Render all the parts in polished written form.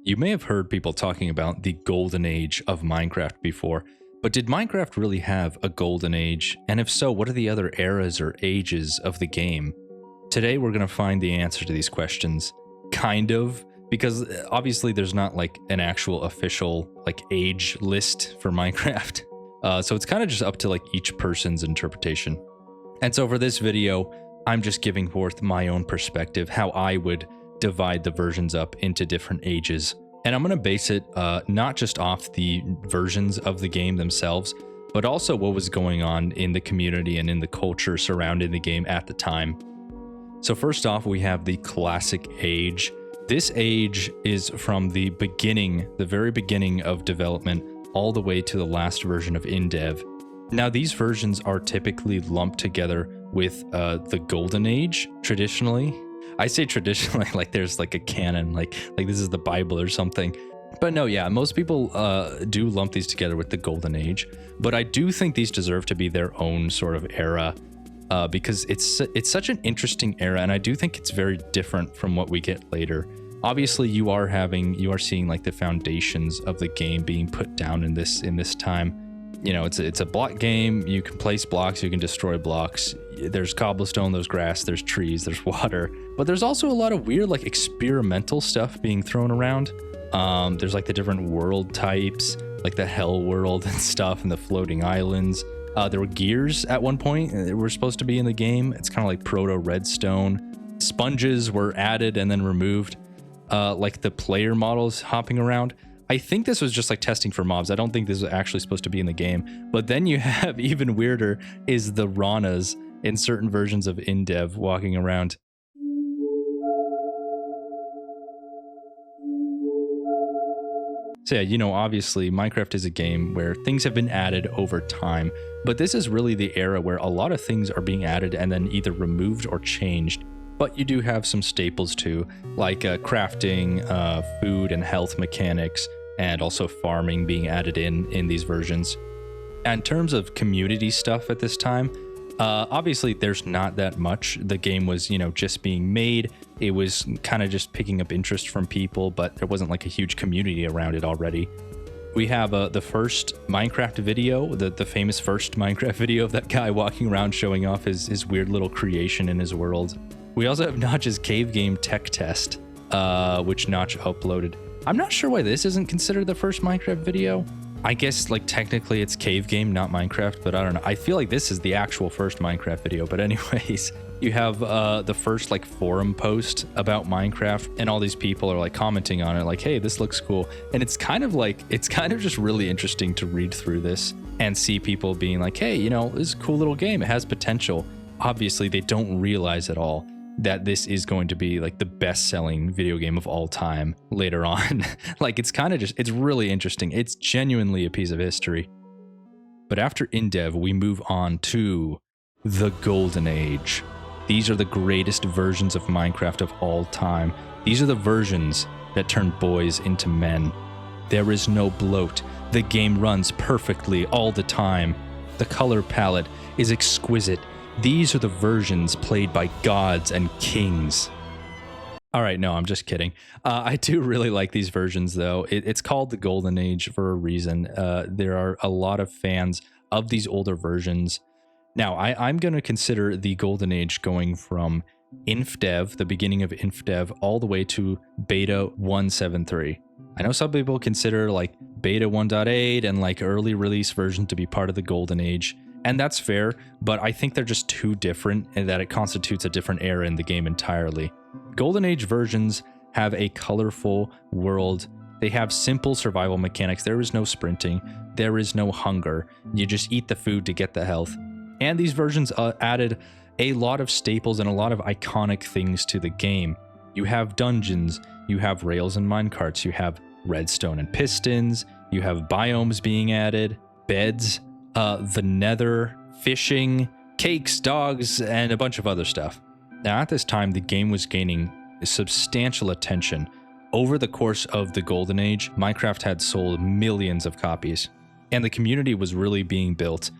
You may have heard people talking about the golden age of Minecraft before, but did Minecraft really have a golden age? And if so, what are the other eras or ages of the game? Today we're going to find the answer to these questions. Kind of, because obviously there's not like an actual official like age list for Minecraft. So it's kind of just up to like each person's interpretation. And so for this video, I'm just giving forth my own perspective, how I would divide the versions up into different ages. And I'm going to base it not just off the versions of the game themselves, but also what was going on in the community and in the culture surrounding the game at the time. So first off, we have the classic age. This age is from the beginning, the very beginning of development, all the way to the last version of in-dev. Now, these versions are typically lumped together with the golden age, traditionally. I say traditionally like there's like a canon, like this is the Bible or something. But no, yeah, most people do lump these together with the golden age. But I do think these deserve to be their own sort of era because it's such an interesting era, and I do think it's very different from what we get later. Obviously, you are seeing like the foundations of the game being put down in this time. You know, it's a block game. You can place blocks, you can destroy blocks. There's cobblestone, there's grass, there's trees, there's water. But there's also a lot of weird like experimental stuff being thrown around. There's like the different world types, like the hell world and stuff, and the floating islands. There were gears at one point that were supposed to be in the game. It's kind of like proto redstone. Sponges were added and then removed. Like the player models hopping around. I think this was just like testing for mobs. I don't think this was actually supposed to be in the game. But then you have even weirder is the Ranas in certain versions of in-dev walking around. So yeah, you know, obviously Minecraft is a game where things have been added over time, but this is really the era where a lot of things are being added and then either removed or changed. But you do have some staples too, like crafting, food and health mechanics, and also farming being added in these versions. And in terms of community stuff at this time, obviously there's not that much. The game was, you know, just being made. It was kind of just picking up interest from people, but there wasn't like a huge community around it already. We have the first Minecraft video, the famous first Minecraft video of that guy walking around showing off his weird little creation in his world. We also have Notch's cave game tech test, which Notch uploaded. I'm not sure why this isn't considered the first Minecraft video. I guess like technically it's cave game, not Minecraft, but I don't know. I feel like this is the actual first Minecraft video. But anyways, you have the first like forum post about Minecraft, and all these people are like commenting on it like, hey, this looks cool. And it's kind of just really interesting to read through this and see people being like, hey, you know, this is a cool little game. It has potential. Obviously, they don't realize at all that this is going to be like the best-selling video game of all time later on. Like it's really interesting. It's genuinely a piece of history. But after in-dev, we move on to the Golden Age. These are the greatest versions of Minecraft of all time. These are the versions that turn boys into men. There is no bloat. The game runs perfectly all the time. The color palette is exquisite. These are the versions played by gods and kings. All right, no, I'm just kidding. I do really like these versions, though. It's called the Golden Age for a reason. There are a lot of fans of these older versions. Now, I'm going to consider the Golden Age going from InfDev, the beginning of InfDev, all the way to Beta 1.7.3. I know some people consider like Beta 1.8 and like early release version to be part of the Golden Age. And that's fair, but I think they're just too different and that it constitutes a different era in the game entirely. Golden Age versions have a colorful world. They have simple survival mechanics. There is no sprinting. There is no hunger. You just eat the food to get the health. And these versions added a lot of staples and a lot of iconic things to the game. You have dungeons, you have rails and minecarts, you have redstone and pistons, you have biomes being added, beds, the nether, fishing, cakes, dogs, and a bunch of other stuff. Now, at this time, the game was gaining substantial attention. Over the course of the Golden Age, Minecraft had sold millions of copies, and the community was really being built.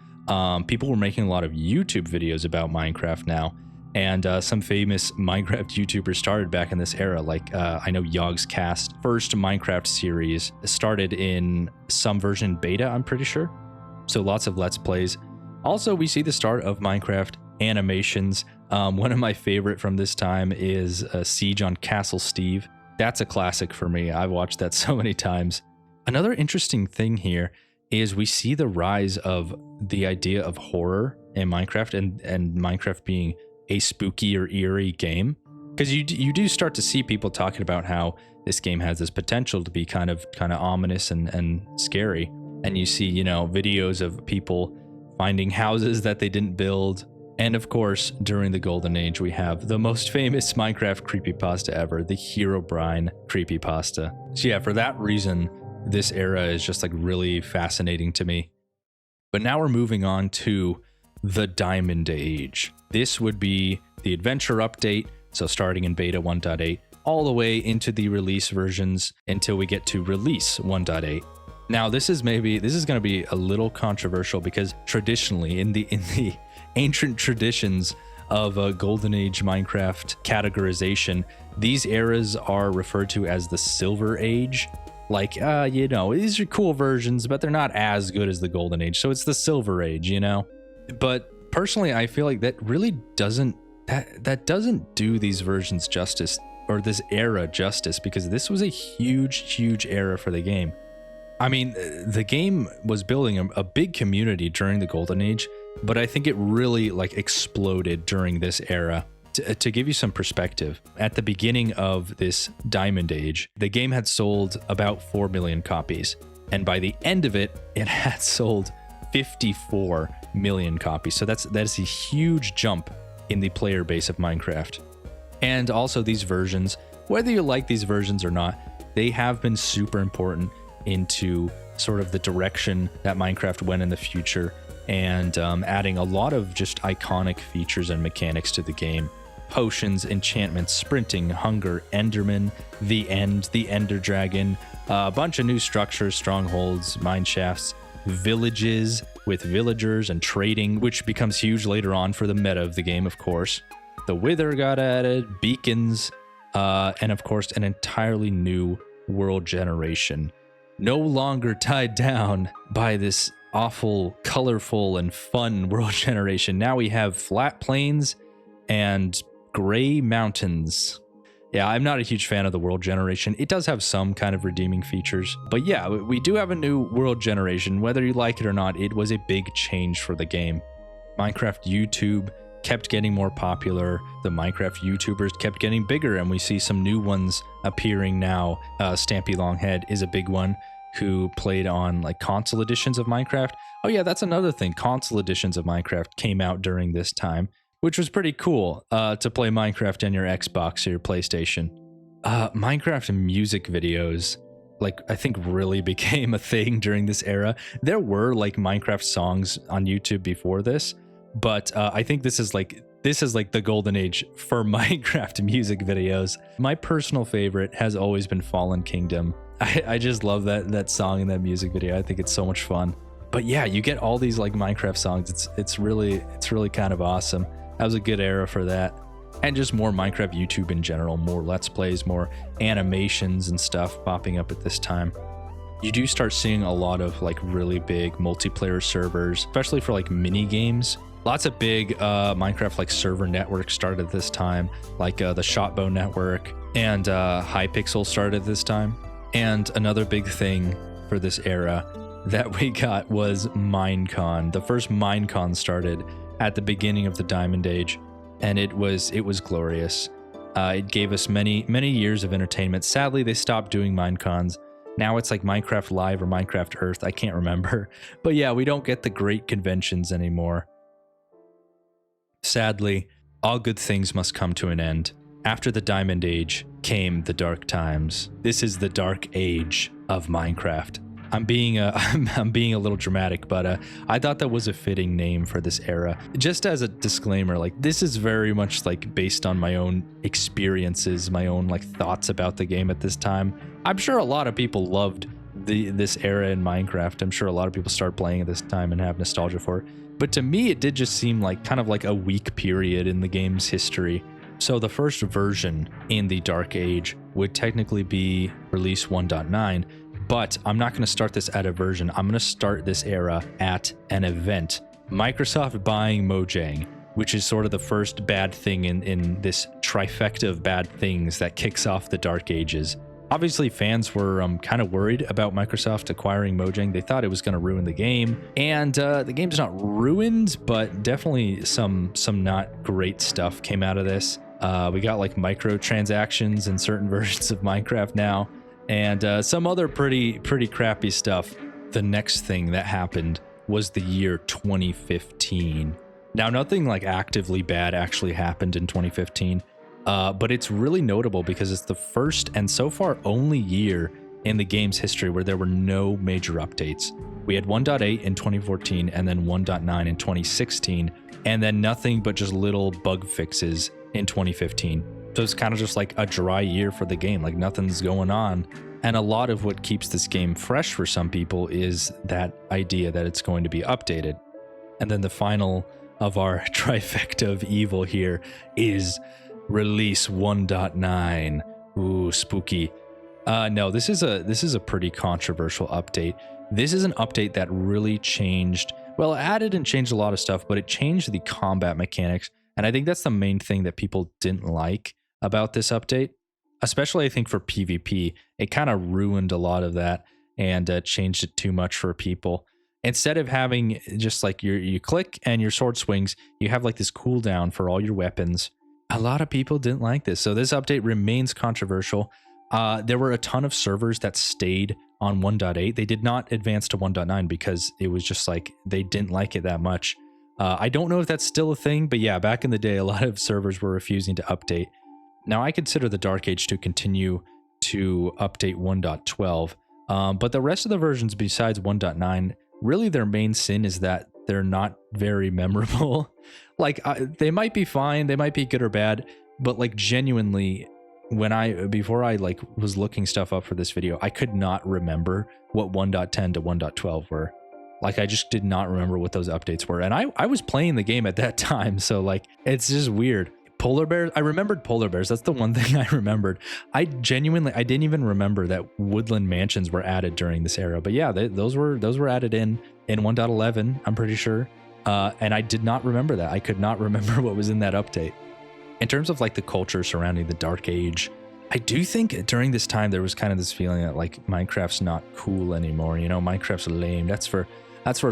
People were making a lot of YouTube videos about Minecraft now, And some famous Minecraft YouTubers started back in this era. Like I know Yogg's Cast first Minecraft series started in some version beta, I'm pretty sure. So lots of Let's Plays. Also, we see the start of Minecraft animations. One of my favorite from this time is Siege on Castle Steve. That's a classic for me. I've watched that so many times. Another interesting thing here is we see the rise of the idea of horror in Minecraft and Minecraft being a spooky or eerie game. Because you do start to see people talking about how this game has this potential to be kind of ominous and scary. And you see, you know, videos of people finding houses that they didn't build. And of course, during the Golden Age, we have the most famous Minecraft creepypasta ever, the Herobrine creepypasta. So yeah, for that reason, this era is just like really fascinating to me. But now we're moving on to the Diamond Age. This would be the adventure update, so starting in beta 1.8 all the way into the release versions until we get to release 1.8. Now this is going to be a little controversial because traditionally in the ancient traditions of Golden Age Minecraft categorization, these eras are referred to as the Silver Age. Like, you know, these are cool versions, but they're not as good as the Golden Age. So it's the Silver Age, you know? But personally, I feel like that really doesn't do these versions justice, or this era justice, because this was a huge era for the game. I mean, the game was building a big community during the Golden Age, but I think it really like exploded during this era. To give you some perspective, at the beginning of this Diamond Age, the game had sold about 4 million copies. And by the end of it, it had sold 54 million copies. So that's a huge jump in the player base of Minecraft. And also these versions, whether you like these versions or not, they have been super important into sort of the direction that Minecraft went in the future, and adding a lot of just iconic features and mechanics to the game. Potions, enchantments, sprinting, hunger, enderman, the end, the ender dragon, a bunch of new structures, strongholds, mine shafts, villages with villagers and trading, which becomes huge later on for the meta of the game, of course. The wither got added, beacons, and of course an entirely new world generation. No longer tied down by this awful, colorful, and fun world generation. Now we have flat plains and gray mountains. Yeah, I'm not a huge fan of the world generation. It does have some kind of redeeming features. But yeah, we do have a new world generation. Whether you like it or not, it was a big change for the game. Minecraft YouTube kept getting more popular. The Minecraft YouTubers kept getting bigger, and we see some new ones appearing now. Stampy Longhead is a big one, who played on like console editions of Minecraft. Oh yeah, that's another thing. Console editions of Minecraft came out during this time, which was pretty cool to play Minecraft on your Xbox or your PlayStation. Minecraft music videos, like, I think really became a thing during this era. There were like Minecraft songs on YouTube before this, but I think this is like the golden age for Minecraft music videos. My personal favorite has always been Fallen Kingdom. I just love that song and that music video. I think it's so much fun. But yeah, you get all these like Minecraft songs. It's really kind of awesome. That was a good era for that. And just more Minecraft YouTube in general, more Let's Plays, more animations and stuff popping up at this time. You do start seeing a lot of like really big multiplayer servers, especially for like mini games. Lots of big Minecraft like server networks started at this time, like the Shotbow network, and Hypixel started at this time. And another big thing for this era that we got was Minecon. The first Minecon started at the beginning of the Diamond Age, and it was glorious. It gave us many years of entertainment. Sadly, they stopped doing Minecons. Now it's like Minecraft Live or Minecraft Earth. I can't remember. But yeah, we don't get the great conventions anymore. Sadly, all good things must come to an end. After the Diamond Age came the dark times. This is the dark age of Minecraft. I'm being a little dramatic, but I thought that was a fitting name for this era. Just as a disclaimer, like, this is very much like based on my own experiences, my own like thoughts about the game at this time. I'm sure a lot of people loved this era in Minecraft. I'm sure a lot of people started playing at this time and have nostalgia for it. But to me, it did just seem like kind of like a weak period in the game's history. So the first version in the Dark Age would technically be release 1.9, but I'm not going to start this at a version. I'm going to start this era at an event. Microsoft buying Mojang, which is sort of the first bad thing in this trifecta of bad things that kicks off the Dark Ages. Obviously, fans were kind of worried about Microsoft acquiring Mojang. They thought it was going to ruin the game, and the game's not ruined, but definitely some not great stuff came out of this. We got like microtransactions in certain versions of Minecraft now, and some other pretty crappy stuff. The next thing that happened was the year 2015. Now, nothing like actively bad actually happened in 2015. But it's really notable because it's the first and so far only year in the game's history where there were no major updates. We had 1.8 in 2014 and then 1.9 in 2016, and then nothing but just little bug fixes in 2015. So it's kind of just like a dry year for the game, like nothing's going on. And a lot of what keeps this game fresh for some people is that idea that it's going to be updated. And then the final of our trifecta of evil here is release 1.9. Ooh, spooky. No, this is a pretty controversial update. This is an update that really changed, well, it added and changed a lot of stuff, but it changed the combat mechanics. And I think that's the main thing that people didn't like about this update, especially I think for PvP. It kind of ruined a lot of that and changed it too much for people. Instead of having just like you click and your sword swings, you have like this cooldown for all your weapons. A lot of people didn't like this, so this update remains controversial. There were a ton of servers that stayed on 1.8. They did not advance to 1.9 because it was just like they didn't like it that much. I don't know if that's still a thing, but yeah, back in the day, a lot of servers were refusing to update. Now, I consider the Dark Age to continue to update 1.12, but the rest of the versions besides 1.9, really their main sin is that they're not very memorable. Like they might be fine, they might be good or bad, but like genuinely, before I like was looking stuff up for this video, I could not remember what 1.10 to 1.12 were. Like I just did not remember what those updates were, and I was playing the game at that time, so like it's just weird. Polar bears, I remembered polar bears. That's the one thing I remembered. I didn't even remember that woodland mansions were added during this era. But yeah, those were added in 1.11, I'm pretty sure. And I did not remember that. I could not remember what was in that update. In terms of like the culture surrounding the Dark Age, I do think during this time there was kind of this feeling that like Minecraft's not cool anymore. You know, Minecraft's lame. That's for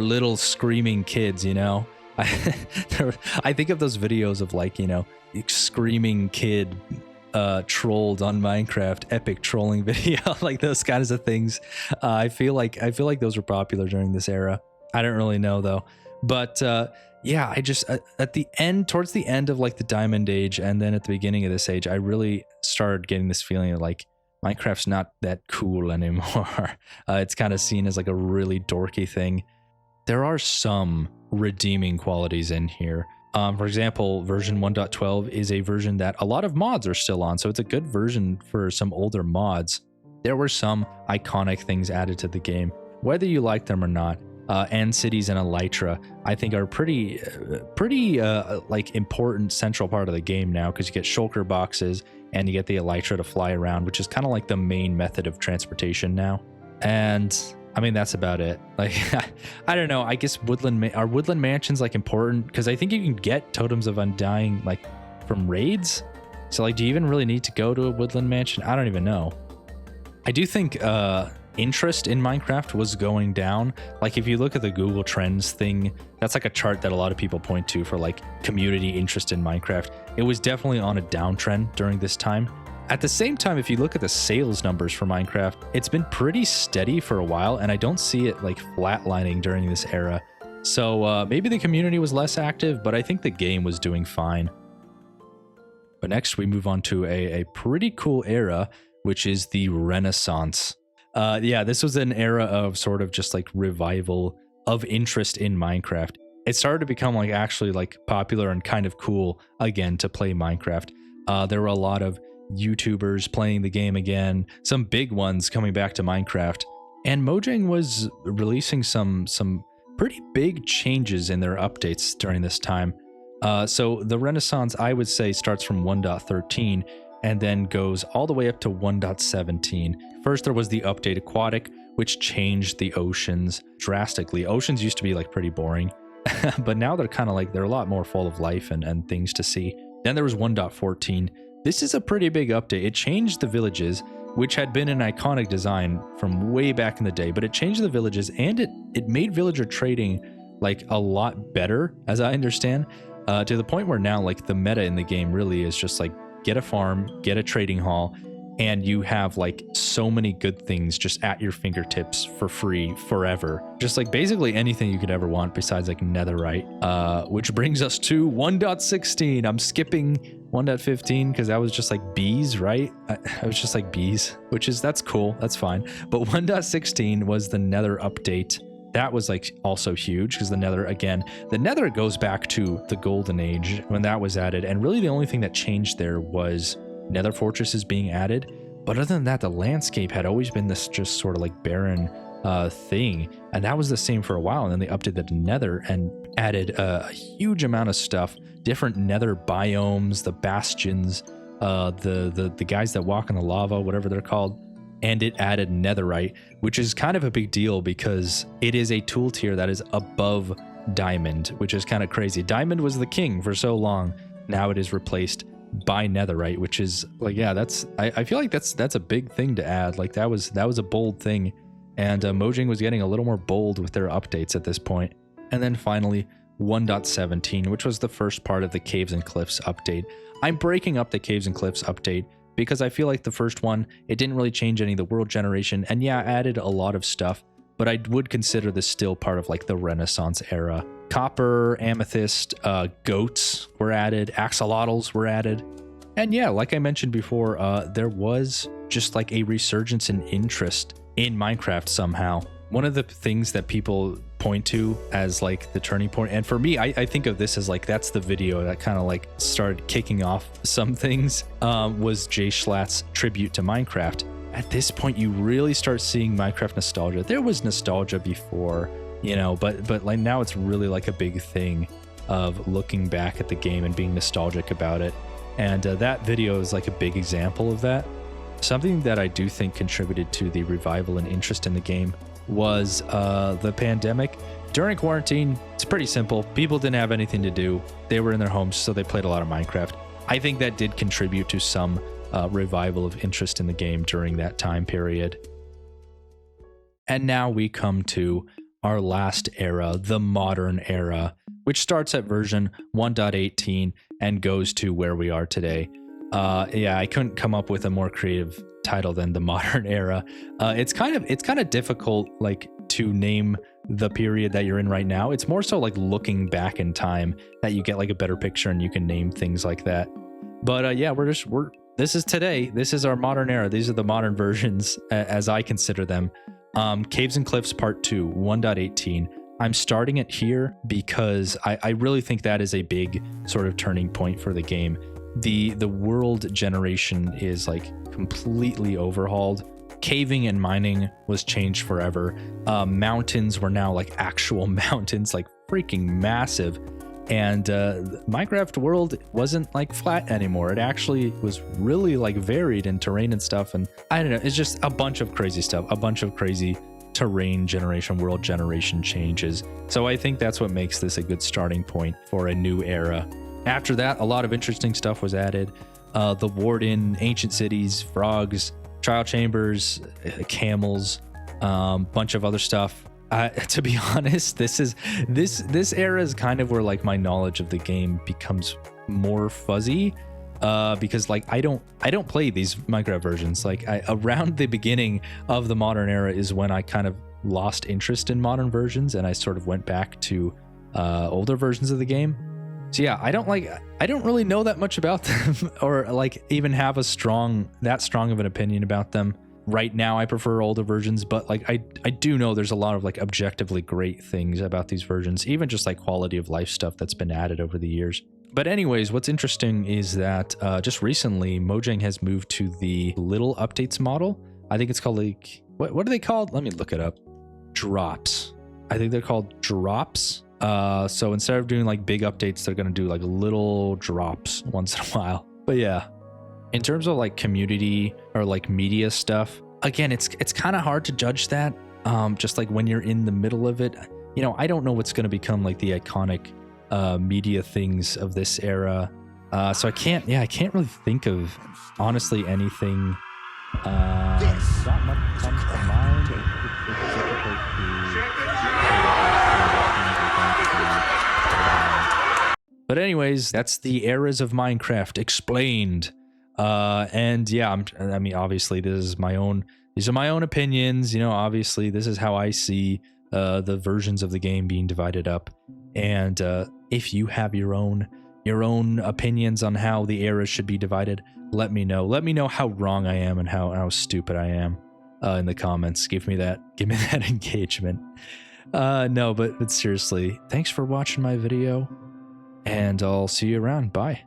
little screaming kids, you know. I think of those videos of like, you know, screaming kid trolled on Minecraft, epic trolling video, like those kinds of things. I feel like those were popular during this era. I don't really know though, but yeah, I just towards the end of like the Diamond Age and then at the beginning of this age, I really started getting this feeling of like Minecraft's not that cool anymore. It's kind of seen as like a really dorky thing. There are some redeeming qualities in here. For example, version 1.12 is a version that a lot of mods are still on, so it's a good version for some older mods. There were some iconic things added to the game, whether you like them or not. End cities and Elytra, I think, are pretty like important central part of the game now, because you get shulker boxes and you get the Elytra to fly around, which is kind of like the main method of transportation now. And I mean, that's about it. Like, I don't know. I guess are woodland mansions like important? Because I think you can get totems of undying like from raids. So like, do you even really need to go to a woodland mansion? I don't even know. I do think interest in Minecraft was going down. Like if you look at the Google Trends thing, that's like a chart that a lot of people point to for like community interest in Minecraft. It was definitely on a downtrend during this time. At the same time, if you look at the sales numbers for Minecraft, it's been pretty steady for a while, and I don't see it like flatlining during this era. So maybe the community was less active, but I think the game was doing fine. But next we move on to a pretty cool era, which is the Renaissance. Yeah, this was an era of sort of just like revival of interest in Minecraft. It started to become like actually like popular and kind of cool again to play Minecraft. There were a lot of YouTubers playing the game again, some big ones coming back to Minecraft, and Mojang was releasing some pretty big changes in their updates during this time. So the Renaissance, I would say, starts from 1.13 and then goes all the way up to 1.17. First, there was the update Aquatic, which changed the oceans drastically. Oceans used to be like pretty boring, but now they're kind of like, they're a lot more full of life and things to see. Then there was 1.14. This is a pretty big update. It changed the villages, which had been an iconic design from way back in the day, but it changed the villages and it made villager trading like a lot better, as I understand, to the point where now like the meta in the game really is just like get a farm, get a trading hall, and you have like so many good things just at your fingertips for free forever. Just like basically anything you could ever want besides like netherite, which brings us to 1.16. I'm skipping 1.15 because that was just like bees, right? I was just like bees, that's cool. That's fine. But 1.16 was the nether update. That was like also huge because the nether goes back to the golden age when that was added. And really the only thing that changed there was nether fortresses being added. But other than that, the landscape had always been this just sort of like barren thing. And that was the same for a while. And then they updated the nether and added a huge amount of stuff, different nether biomes, the bastions, the guys that walk in the lava, whatever they're called. And it added netherite, which is kind of a big deal because it is a tool tier that is above diamond, which is kind of crazy. Diamond was the king for so long. Now it is replaced by netherite, which is like, yeah, I feel like that's a big thing to add. Like that was a bold thing. And Mojang was getting a little more bold with their updates at this point. And then finally 1.17, which was the first part of the Caves and Cliffs update. I'm breaking up the Caves and Cliffs update because I feel like the first one, it didn't really change any of the world generation, and yeah, added a lot of stuff, but I would consider this still part of like the Renaissance era. Copper, amethyst, goats were added, axolotls were added, and yeah, like I mentioned before, there was just like a resurgence in interest in Minecraft somehow. One of the things that people point to as like the turning point, and for me, I think of this as like that's the video that kind of like started kicking off some things, was Jay Schlatt's tribute to Minecraft. At this point, you really start seeing Minecraft nostalgia. There was nostalgia before, you know, but like now it's really like a big thing of looking back at the game and being nostalgic about it. And that video is like a big example of that. Something that I do think contributed to the revival and interest in the game was the pandemic. During quarantine, it's pretty simple. People didn't have anything to do. They were in their homes, so they played a lot of Minecraft. I think that did contribute to some revival of interest in the game during that time period. And now we come to our last era, the modern era, which starts at version 1.18 and goes to where we are today. Yeah, I couldn't come up with a more creative title than the modern era. It's kind of difficult like to name the period that you're in right now. It's more so like looking back in time that you get like a better picture and you can name things like that. But yeah, this is today. This is our modern era. These are the modern versions as I consider them. Caves and Cliffs Part 2, 1.18. I'm starting it here because I really think that is a big sort of turning point for the game. The world generation is like completely overhauled. Caving and mining was changed forever. Mountains were now like actual mountains, like freaking massive. And Minecraft world wasn't like flat anymore. It actually was really like varied in terrain and stuff. And I don't know, it's just a bunch of crazy stuff, a bunch of crazy terrain generation, world generation changes. So I think that's what makes this a good starting point for a new era. After that, a lot of interesting stuff was added. The Warden, ancient cities, frogs, trial chambers, camels, bunch of other stuff. To be honest, this era is kind of where like my knowledge of the game becomes more fuzzy, because like I don't play these Minecraft versions. Like around the beginning of the modern era is when I kind of lost interest in modern versions, and I sort of went back to older versions of the game. So yeah, I don't really know that much about them or like even have that strong of an opinion about them. Right now I prefer older versions, but like I do know there's a lot of like objectively great things about these versions, even just like quality of life stuff that's been added over the years. But anyways, what's interesting is that just recently Mojang has moved to the little updates model. I think it's called like, what are they called? Let me look it up. Drops. I think they're called drops. So instead of doing like big updates, they're going to do like little drops once in a while. But yeah, in terms of like community or like media stuff, again, it's kind of hard to judge that. Just like when you're in the middle of it, you know, I don't know what's going to become like the iconic media things of this era. So I can't really think of honestly anything. Not much comes to mind. It's difficult to. But anyways, that's the eras of Minecraft explained. And yeah, I mean, obviously, these are my own opinions. You know, obviously, this is how I see the versions of the game being divided up. And if you have your own opinions on how the eras should be divided, let me know. Let me know how wrong I am and how stupid I am in the comments. Give me that engagement. No, but seriously, thanks for watching my video, and I'll see you around. Bye.